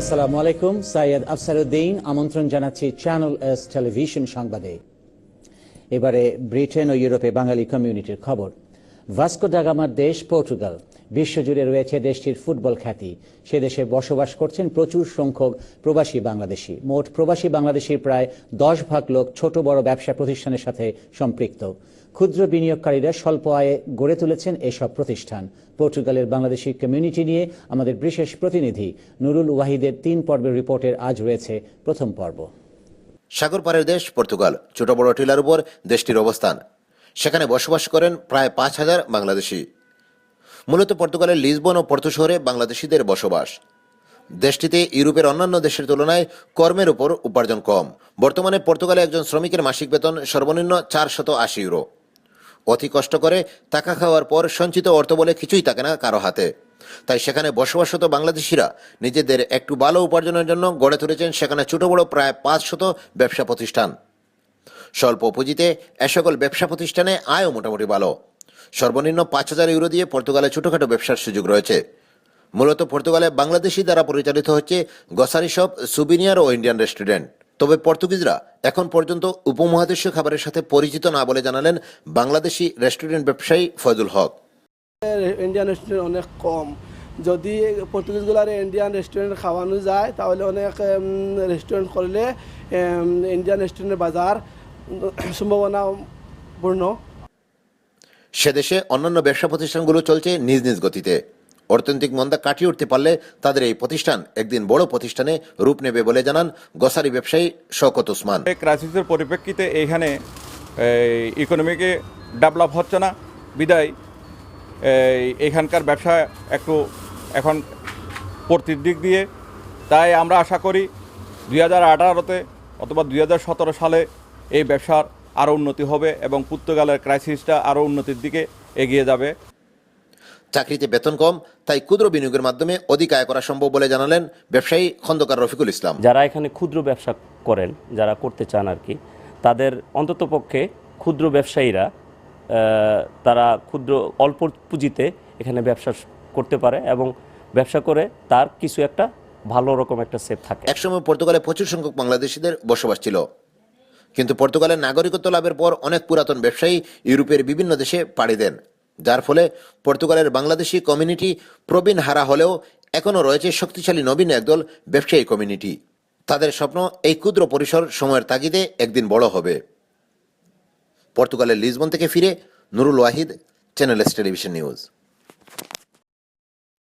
আসসালামু আলাইকুম। সৈয়দ আফসারউদ্দিন আমন্ত্রণ জানাচ্ছি চ্যানেল এস টেলিভিশন সংবাদে। এবারে ব্রিটেন ও ইউরোপে বাঙালি কমিউনিটির খবর। ভাস্কো দা গামার দেশ পর্তুগাল। বিশ্বজুড়ে রয়েছে দেশটির ফুটবল খ্যাতি। সে দেশে বসবাস করছেন প্রচুর সংখ্যক প্রবাসী বাংলাদেশি। মোট প্রবাসী বাংলাদেশির প্রায় 10 ভাগ লোক ছোট বড় ব্যবসা প্রতিষ্ঠানের সাথে সম্পৃক্ত। ক্ষুদ্র বিনিয়োগকারীরা স্বল্প আয়ে গড়ে তুলেছেন এসব প্রতিষ্ঠান। পর্তুগালের বাংলাদেশি কমিউনিটি নিয়ে আমাদের বিশেষ প্রতিনিধি নুরুল ওয়াহিদের 3 পর্বের রিপোর্টের আজ রয়েছে প্রথম পর্ব। সাগর পারের দেশ পর্তুগাল। ছোট বড় টিলার উপর দেশটির অবস্থান। সেখানে বসবাস করেন প্রায় 5,000 বাংলাদেশি। মূলত পর্তুগালের লিসবন ও পর্তো শহরে বাংলাদেশিদের বসবাস। দেশটিতে ইউরোপের অন্যান্য দেশের তুলনায় কর্মের উপর উপার্জন কম। বর্তমানে পর্তুগালে একজন শ্রমিকের মাসিক বেতন সর্বনিম্ন 480 ইউরো। অতি কষ্ট করে টাকা খাওয়ার পর সঞ্চিত অর্থ বলে কিছুই থাকে না কারো হাতে। তাই সেখানে বসবাসরত বাংলাদেশিরা নিজেদের একটু ভালো উপার্জনের জন্য গড়ে তুলেছেন সেখানে ছোট বড় প্রায় 500 ব্যবসা প্রতিষ্ঠান। স্বল্প পুঁজিতে এ সকল ব্যবসা প্রতিষ্ঠানে আয়ও মোটামুটি ভালো। সর্বনিম্ন 5,000 ইউরো দিয়ে পর্তুগালে ছোটখাটো ব্যবসার সুযোগ রয়েছে। মূলত পর্তুগালে বাংলাদেশি দ্বারা পরিচালিত হচ্ছে গ্রসারি শপ, সুভিনিয়ার ও ইন্ডিয়ান রেস্টুরেন্ট। তবে পর্তুগিজরা এখন পর্যন্ত উপমহাদেশীয় খাবারের সাথে পরিচিত না বলে জানালেন বাংলাদেশি রেস্টুরেন্ট ব্যবসায়ী ফয়জুল হক। ইন্ডিয়ান রেস্টুরেন্ট অনেক কম। যদি পর্তুগিজগুলার ইন্ডিয়ান রেস্টুরেন্ট খাওয়ানো যায় তাহলে অনেক রেস্টুরেন্ট করলে ইন্ডিয়ান রেস্টুরেন্টের বাজার সম্ভাবনাপূর্ণ। সে দেশে অন্যান্য ব্যবসা প্রতিষ্ঠানগুলো চলছে নিজ নিজ গতিতে। অর্থনৈতিক মন্দা কাটিয়ে উঠতে পারলে তাদের এই প্রতিষ্ঠান একদিন বড় প্রতিষ্ঠানে রূপ নেবে বলে জানান গ্রসারি ব্যবসায়ী শওকত ওসমান। ক্রাইসিসের পরিপ্রেক্ষিতে এইখানে ইকোনমিকে ডেভেলপ হচ্ছে না বিদায় এখানকার ব্যবসা একটু এখন প্রতির দিক দিয়ে। তাই আমরা আশা করি 2018-তে অথবা 2017 সালে এই ব্যবসার আরও উন্নতি হবে এবং পর্তুগালের ক্রাইসিসটা আরও উন্নতির দিকে এগিয়ে যাবে। চাকরিতে বেতন কম, তাই ক্ষুদ্র বিনিয়োগের মাধ্যমে অধিক আয় করা সম্ভব বলে জানালেন ব্যবসায়ী খন্দকার রফিকুল ইসলাম। যারা এখানে ক্ষুদ্র ব্যবসা করেন, যারা করতে চান আর কি, তাদের অন্ততপক্ষে ক্ষুদ্র ব্যবসায়ীরা তারা ক্ষুদ্র অল্প পুঁজিতে এখানে ব্যবসা করতে পারে এবং ব্যবসা করে তার কিছু একটা ভালো রকম একটা সেফ থাকে। একসময় পর্তুগালে প্রচুর সংখ্যক বাংলাদেশিদের বসবাস ছিল, কিন্তু পর্তুগালের নাগরিকত্ব লাভের পর অনেক পুরাতন ব্যবসায়ী ইউরোপের বিভিন্ন দেশে পাড়ি দেন, যার ফলে পর্তুগালের বাংলাদেশি কমিউনিটি প্রবীণ হারা হলেও এখনও রয়েছে শক্তিশালী নবীন একদল ব্যবসায়ী কমিউনিটি। তাদের স্বপ্ন এই ক্ষুদ্র পরিসর সময়ের তাগিদে একদিন বড় হবে। পর্তুগালের লিসবন থেকে ফিরে Nurul Wahid, channel S television news.